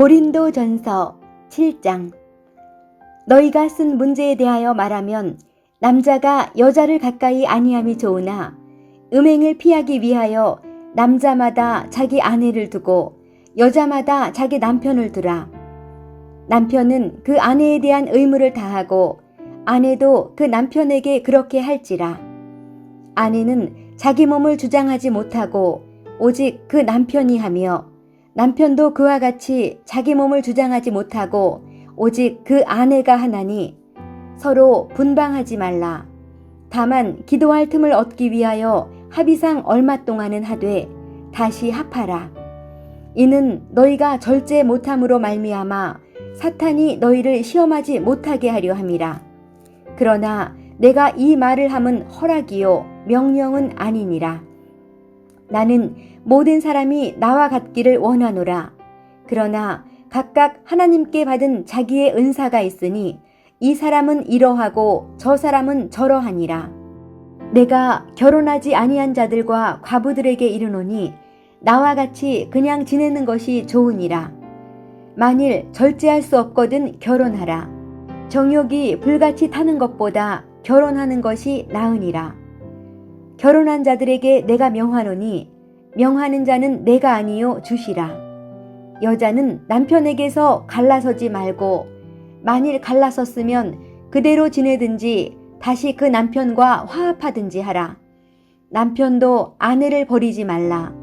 고린도전서 7장. 너희가 쓴 문제에 대하여 말하면 남자가 여자를 가까이 아니함이 좋으나 음행을 피하기 위하여 남자마다 자기 아내를 두고 여자마다 자기 남편을 두라. 남편은 그 아내에 대한 의무를 다하고 아내도 그 남편에게 그렇게 할지라. 아내는 자기 몸을 주장하지 못하고 오직 그 남편이 하며 남편도 그와 같이 자기 몸을 주장하지 못하고 오직 그 아내가 하나니 서로 분방하지 말라. 다만 기도할 틈을 얻기 위하여 합의상 얼마 동안은 하되 다시 합하라. 이는 너희가 절제 못함으로 말미암아 사탄이 너희를 시험하지 못하게 하려 함이라. 그러나 내가 이 말을 함은 허락이요 명령은 아니니라. 나는 모든 사람이 나와 같기를 원하노라. 그러나 각각 하나님께 받은 자기의 은사가 있으니 이 사람은 이러하고 저 사람은 저러하니라. 내가 결혼하지 아니한 자들과 과부들에게 이르노니 나와 같이 그냥 지내는 것이 좋으니라. 만일 절제할 수 없거든 결혼하라. 정욕이 불같이 타는 것보다 결혼하는 것이 나으니라. 결혼한 자들에게 내가 명하노니 명하는 자는 내가 아니요 주시라. 여자는 남편에게서 갈라서지 말고 만일 갈라섰으면 그대로 지내든지 다시 그 남편과 화합하든지 하라. 남편도 아내를 버리지 말라.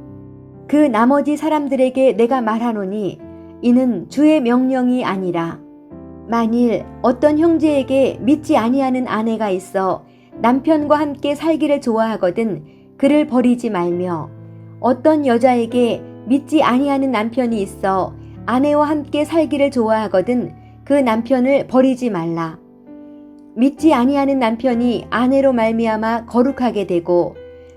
그 나머지 사람들에게 내가 말하노니 이는 주의 명령이 아니라. 만일 어떤 형제에게 믿지 아니하는 아내가 있어 남편과 함께 살기를 좋아하거든 그를 버리지 말며 어떤 여자에게 믿지 아니하는 남편이 있어 아내와 함께 살기를 좋아하거든 그 남편을 버리지 말라. 믿지 아니하는 남편이 아내로 말미암아 거룩하게 되고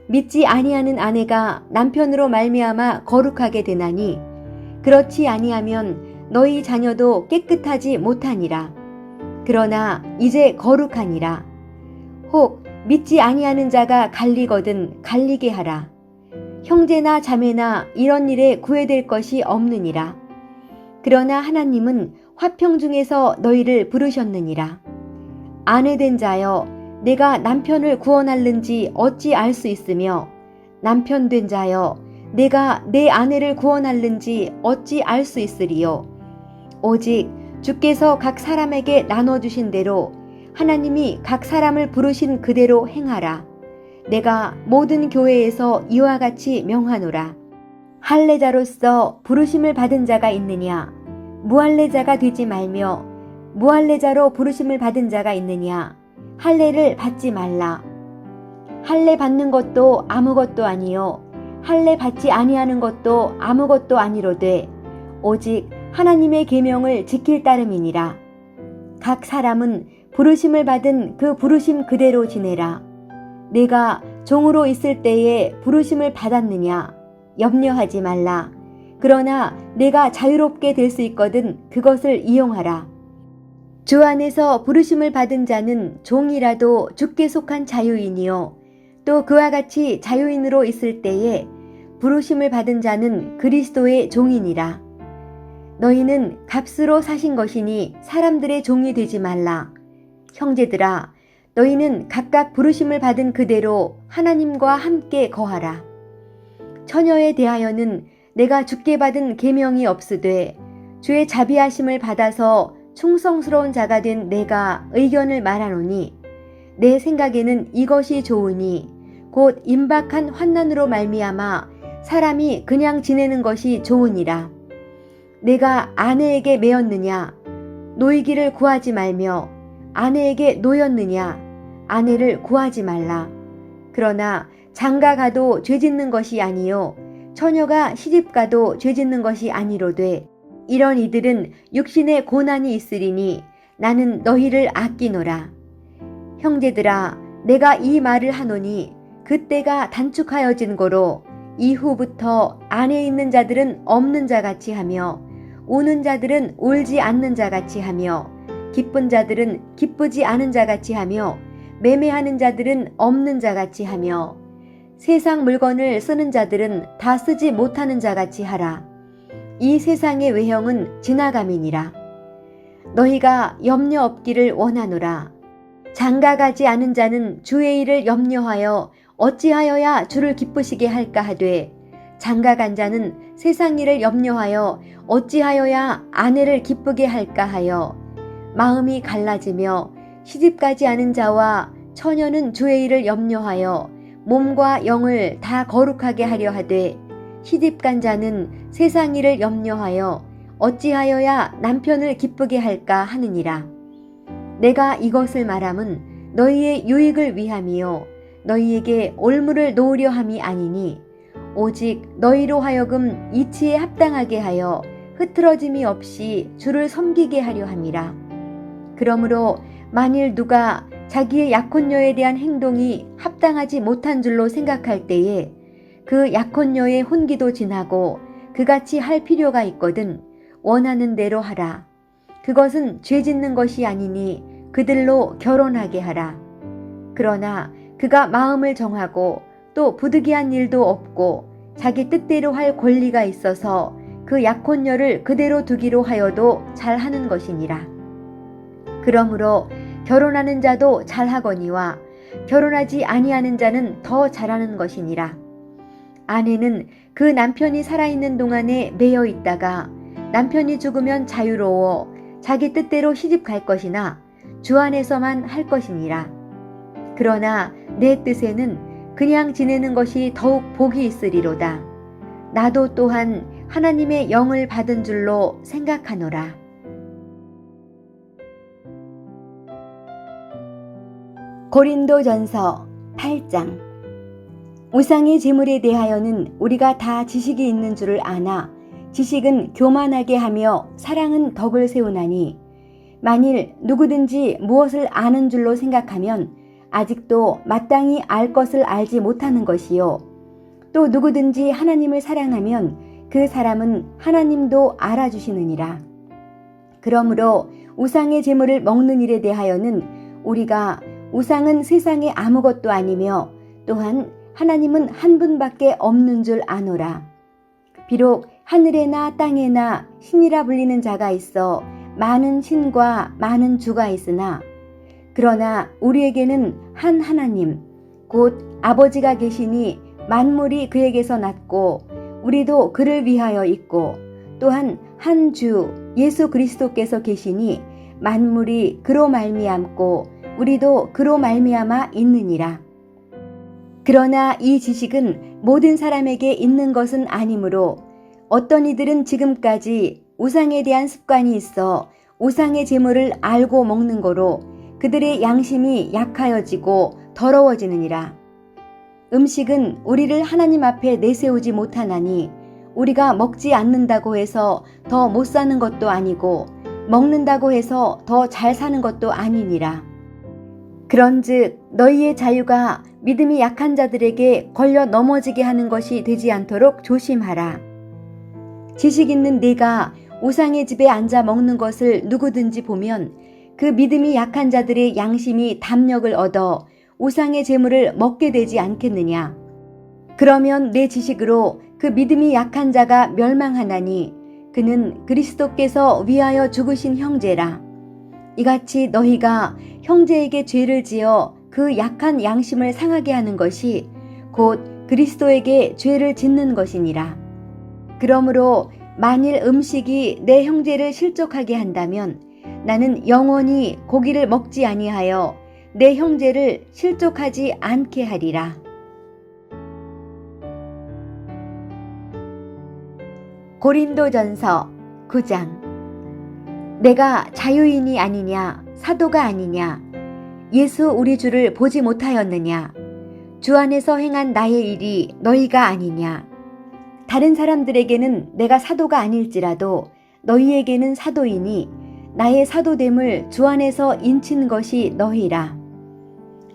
믿지 아니하는 아내가 남편으로 말미암아 거룩하게 되나니 그렇지 아니하면 너희 자녀도 깨끗하지 못하니라. 그러나 이제 거룩하니라. 혹 믿지 아니하는 자가 갈리거든 갈리게 하라. 형제나 자매나 이런 일에 구애될 것이 없느니라. 그러나 하나님은 화평 중에서 너희를 부르셨느니라. 아내된 자여 내가 남편을 구원할는지 어찌 알 수 있으며 남편된 자여 내가 내 아내를 구원할는지 어찌 알 수 있으리요. 오직 주께서 각 사람에게 나눠주신 대로 하나님이 각 사람을 부르신 그대로 행하라. 내가 모든 교회에서 이와 같이 명하노라. 할례자로서 부르심을 받은 자가 있느냐? 무할례자가 되지 말며 무할례자로 부르심을 받은 자가 있느냐? 할례를 받지 말라. 할례 받는 것도 아무것도 아니요 할례 받지 아니하는 것도 아무것도 아니로되 오직 하나님의 계명을 지킬 따름이니라. 각 사람은 부르심을 받은 그 부르심 그대로 지내라. 내가 종으로 있을 때에 부르심을 받았느냐? 염려하지 말라. 그러나 내가 자유롭게 될 수 있거든 그것을 이용하라. 주 안에서 부르심을 받은 자는 종이라도 주께 속한 자유인이요 또 그와 같이 자유인으로 있을 때에 부르심을 받은 자는 그리스도의 종이니라. 너희는 값으로 사신 것이니 사람들의 종이 되지 말라. 형제들아 너희는 각각 부르심을 받은 그대로 하나님과 함께 거하라. 처녀에 대하여는 내가 주께 받은 계명이 없으되 주의 자비하심을 받아서 충성스러운 자가 된 내가 의견을 말하노니 내 생각에는 이것이 좋으니 곧 임박한 환난으로 말미암아 사람이 그냥 지내는 것이 좋으니라. 내가 아내에게 매었느냐? 노이기를 구하지 말며 아내에게 노였느냐? 아내를 구하지 말라. 그러나 장가가도 죄짓는 것이 아니요 처녀가 시집가도 죄짓는 것이 아니로되 이런 이들은 육신의 고난이 있으리니 나는 너희를 아끼노라. 형제들아 내가 이 말을 하노니 그때가 단축하여진 고로 이후부터 안에 있는 자들은 없는 자같이 하며 우는 자들은 울지 않는 자같이 하며 기쁜 자들은 기쁘지 않은 자같이 하며 매매하는 자들은 없는 자같이 하며 세상 물건을 쓰는 자들은 다 쓰지 못하는 자같이 하라. 이 세상의 외형은 지나감이니라. 너희가 염려 없기를 원하노라. 장가가지 않은 자는 주의 일을 염려하여 어찌하여야 주를 기쁘시게 할까 하되, 장가간 자는 세상 일을 염려하여 어찌하여야 아내를 기쁘게 할까 하여 마음이 갈라지며, 시집가지 않은 자와 처녀는 주의 일을 염려하여 몸과 영을 다 거룩하게 하려 하되, 시집간 자는 세상 일을 염려하여 어찌하여야 남편을 기쁘게 할까 하느니라. 내가 이것을 말함은 너희의 유익을 위함이요 너희에게 올무를 놓으려 함이 아니니, 오직 너희로 하여금 이치에 합당하게 하여 흐트러짐이 없이 주를 섬기게 하려 함이라. 그러므로 만일 누가 자기의 약혼녀에 대한 행동이 합당하지 못한 줄로 생각할 때에 그 약혼녀의 혼기도 지나고 그같이 할 필요가 있거든 원하는 대로 하라. 그것은 죄 짓는 것이 아니니 그들로 결혼하게 하라. 그러나 그가 마음을 정하고 또 부득이한 일도 없고 자기 뜻대로 할 권리가 있어서 그 약혼녀를 그대로 두기로 하여도 잘하는 것이니라. 그러므로 결혼하는 자도 잘하거니와 결혼하지 아니하는 자는 더 잘하는 것이니라. 아내는 그 남편이 살아있는 동안에 매여 있다가 남편이 죽으면 자유로워 자기 뜻대로 시집 갈 것이나 주 안에서만 할 것이니라. 그러나 내 뜻에는 그냥 지내는 것이 더욱 복이 있으리로다. 나도 또한 하나님의 영을 받은 줄로 생각하노라. 고린도전서 8장. 우상의 제물에 대하여는 우리가 다 지식이 있는 줄을 아나 지식은 교만하게 하며 사랑은 덕을 세우나니, 만일 누구든지 무엇을 아는 줄로 생각하면 아직도 마땅히 알 것을 알지 못하는 것이요, 또 누구든지 하나님을 사랑하면 그 사람은 하나님도 알아주시느니라. 그러므로 우상의 제물을 먹는 일에 대하여는 우리가 우상은 세상에 아무것도 아니며 또한 하나님은 한 분밖에 없는 줄 아노라. 비록 하늘에나 땅에나 신이라 불리는 자가 있어 많은 신과 많은 주가 있으나, 그러나 우리에게는 한 하나님 곧 아버지가 계시니 만물이 그에게서 났고 우리도 그를 위하여 있고, 또한 한 주 예수 그리스도께서 계시니 만물이 그로 말미암고 우리도 그로 말미암아 있느니라. 그러나 이 지식은 모든 사람에게 있는 것은 아니므로 어떤 이들은 지금까지 우상에 대한 습관이 있어 우상의 제물을 알고 먹는 거로 그들의 양심이 약하여지고 더러워지느니라. 음식은 우리를 하나님 앞에 내세우지 못하나니 우리가 먹지 않는다고 해서 더 못 사는 것도 아니고 먹는다고 해서 더 잘 사는 것도 아니니라. 그런즉 너희의 자유가 믿음이 약한 자들에게 걸려 넘어지게 하는 것이 되지 않도록 조심하라. 지식 있는 네가 우상의 집에 앉아 먹는 것을 누구든지 보면 그 믿음이 약한 자들의 양심이 담력을 얻어 우상의 제물을 먹게 되지 않겠느냐. 그러면 내 지식으로 그 믿음이 약한 자가 멸망하나니 그는 그리스도께서 위하여 죽으신 형제라. 이같이 너희가 형제에게 죄를 지어 그 약한 양심을 상하게 하는 것이 곧 그리스도에게 죄를 짓는 것이니라. 그러므로 만일 음식이 내 형제를 실족하게 한다면 나는 영원히 고기를 먹지 아니하여 내 형제를 실족하지 않게 하리라. 고린도전서 9장. 내가 자유인이 아니냐, 사도가 아니냐, 예수 우리 주를 보지 못하였느냐, 주 안에서 행한 나의 일이 너희가 아니냐. 다른 사람들에게는 내가 사도가 아닐지라도 너희에게는 사도이니 나의 사도됨을 주 안에서 인친 것이 너희라.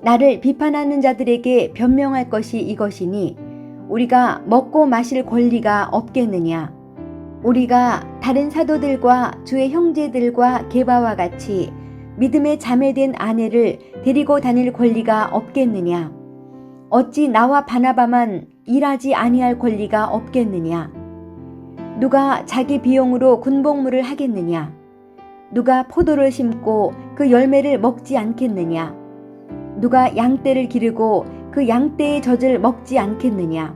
나를 비판하는 자들에게 변명할 것이 이것이니 우리가 먹고 마실 권리가 없겠느냐. 우리가 다른 사도들과 주의 형제들과 게바와 같이 믿음에 자매된 아내를 데리고 다닐 권리가 없겠느냐. 어찌 나와 바나바만 일하지 아니할 권리가 없겠느냐. 누가 자기 비용으로 군복무를 하겠느냐? 누가 포도를 심고 그 열매를 먹지 않겠느냐? 누가 양떼를 기르고 그 양떼의 젖을 먹지 않겠느냐?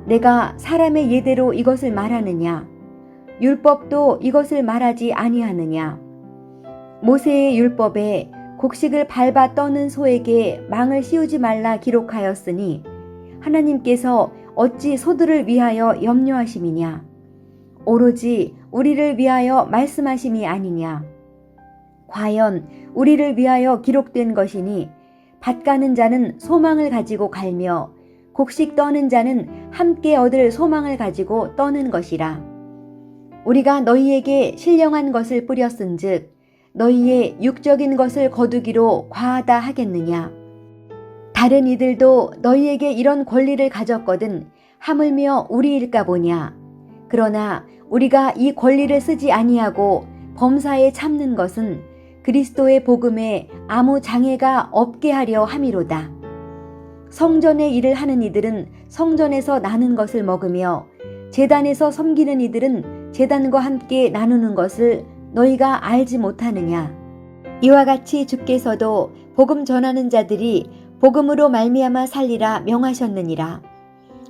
내가 사람의 예대로 이것을 말하느냐? 율법도 이것을 말하지 아니하느냐? 모세의 율법에 곡식을 밟아 떠는 소에게 망을 씌우지 말라 기록하였으니 하나님께서 어찌 소들을 위하여 염려하심이냐? 오로지 우리를 위하여 말씀하심이 아니냐? 과연 우리를 위하여 기록된 것이니 밭 가는 자는 소망을 가지고 갈며 곡식 떠는 자는 함께 얻을 소망을 가지고 떠는 것이라. 우리가 너희에게 신령한 것을 뿌렸은즉 너희의 육적인 것을 거두기로 과하다 하겠느냐? 다른 이들도 너희에게 이런 권리를 가졌거든 하물며 우리일까 보냐? 그러나 우리가 이 권리를 쓰지 아니하고 범사에 참는 것은 그리스도의 복음에 아무 장애가 없게 하려 함이로다. 성전의 일을 하는 이들은 성전에서 나는 것을 먹으며 제단에서 섬기는 이들은 제단과 함께 나누는 것을 너희가 알지 못하느냐? 이와 같이 주께서도 복음 전하는 자들이 복음으로 말미암아 살리라 명하셨느니라.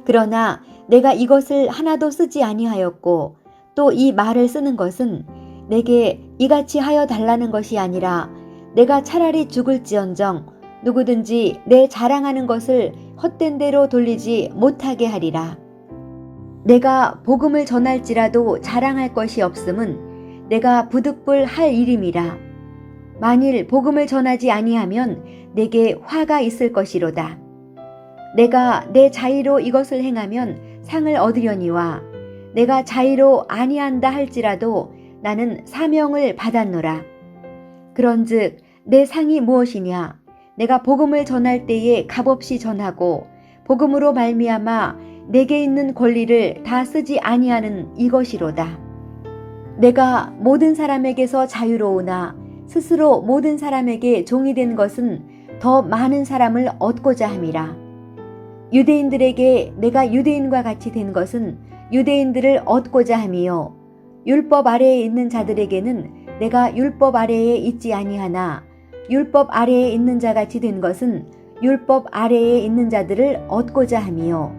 그러나 내가 이것을 하나도 쓰지 아니하였고 또 이 말을 쓰는 것은 내게 이같이 하여 달라는 것이 아니라 내가 차라리 죽을지언정 누구든지 내 자랑하는 것을 헛된 대로 돌리지 못하게 하리라. 내가 복음을 전할지라도 자랑할 것이 없음은 내가 부득불 할 일임이라. 만일 복음을 전하지 아니하면 내게 화가 있을 것이로다. 내가 내 자의로 이것을 행하면 상을 얻으려니와 내가 자의로 아니한다 할지라도 나는 사명을 받았노라. 그런즉 내 상이 무엇이냐? 내가 복음을 전할 때에 값없이 전하고 복음으로 말미암아 내게 있는 권리를 다 쓰지 아니하는 이것이로다. 내가 모든 사람에게서 자유로우나 스스로 모든 사람에게 종이 된 것은 더 많은 사람을 얻고자 함이라. 유대인들에게 내가 유대인과 같이 된 것은 유대인들을 얻고자 함이요 율법 아래에 있는 자들에게는 내가 율법 아래에 있지 아니하나 율법 아래에 있는 자같이 된 것은 율법 아래에 있는 자들을 얻고자 함이요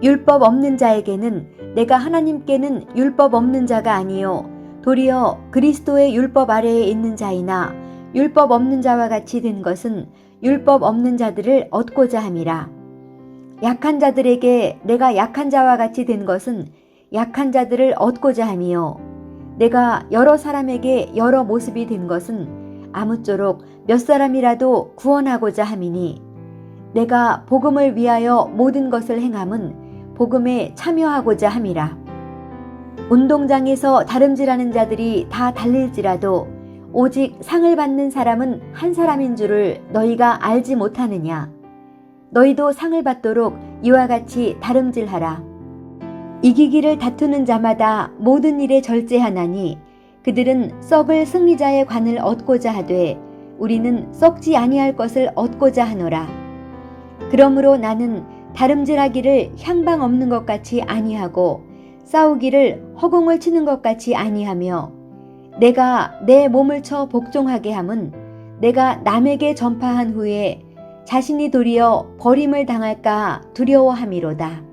율법 없는 자에게는 내가 하나님께는 율법 없는 자가 아니요 도리어 그리스도의 율법 아래에 있는 자이나 율법 없는 자와 같이 된 것은 율법 없는 자들을 얻고자 함이라. 약한 자들에게 내가 약한 자와 같이 된 것은 약한 자들을 얻고자 함이요 내가 여러 사람에게 여러 모습이 된 것은 아무쪼록 몇 사람이라도 구원하고자 함이니 내가 복음을 위하여 모든 것을 행함은 복음에 참여하고자 함이라. 운동장에서 다름질하는 자들이 다 달릴지라도 오직 상을 받는 사람은 한 사람인 줄을 너희가 알지 못하느냐? 너희도 상을 받도록 이와 같이 다름질하라. 이기기를 다투는 자마다 모든 일에 절제하나니 그들은 썩을 승리자의 관을 얻고자 하되 우리는 썩지 아니할 것을 얻고자 하노라. 그러므로 나는 다름질하기를 향방 없는 것 같이 아니하고 싸우기를 허공을 치는 것 같이 아니하며 내가 내 몸을 쳐 복종하게 함은 내가 남에게 전파한 후에 자신이 도리어 버림을 당할까 두려워함이로다.